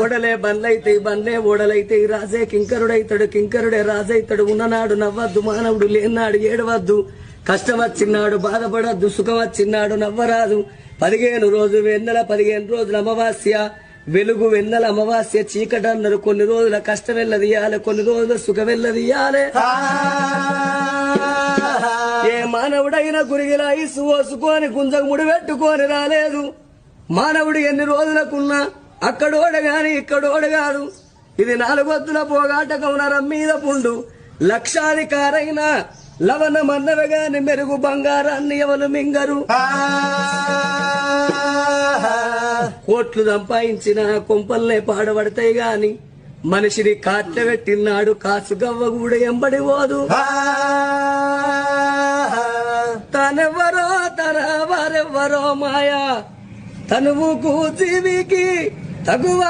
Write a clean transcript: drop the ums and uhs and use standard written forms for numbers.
ఓడలే బండ్లైతాయి, బండ్లే ఓడలైతాయి. రాజే కింకరుడైతాడు, కింకరుడే రాజైతాడు. ఉన్ననాడు నవ్వద్దు, మానవుడు లేనాడు ఏడవద్దు. కష్టం వచ్చినాడు బాధపడద్దు, సుఖం వచ్చినాడు నవ్వరాదు. 15 రోజు వెన్నెల, 15 రోజుల అమావాస్య వెలుగు, వెన్నెల అమావాస్య చీకటి అన్నారు. కొన్ని రోజుల కష్టం వెళ్ళదీయాలి, కొన్ని రోజుల సుఖం వెళ్ళదీయాలి. ఏ మానవుడైనా గురిగిలా ఇసు పోసుకొని గుంజకు ముడి పెట్టుకొని రాలేదు. మానవుడు ఎన్ని రోజులకున్నా అక్కడోడ గాని ఇక్కడోడ కాదు. ఇది 4 వద్దుల పోగాటకం నరం మీద పుండు. లక్షాధికారైన లవణ మన్నవ గాని మెరుగు బంగారాన్ని ఎవరు మింగరు. కోట్లు సంపాదించిన కొంపల్నే పాడబడతాయి గాని మనిషిని కాట్ల పెట్టినాడు కాసు గవ్వ కూడా ఎంబడి పోదు. తనెవరో తన వారెవ్వరో మాయా తనువుకు జీవికి తగువ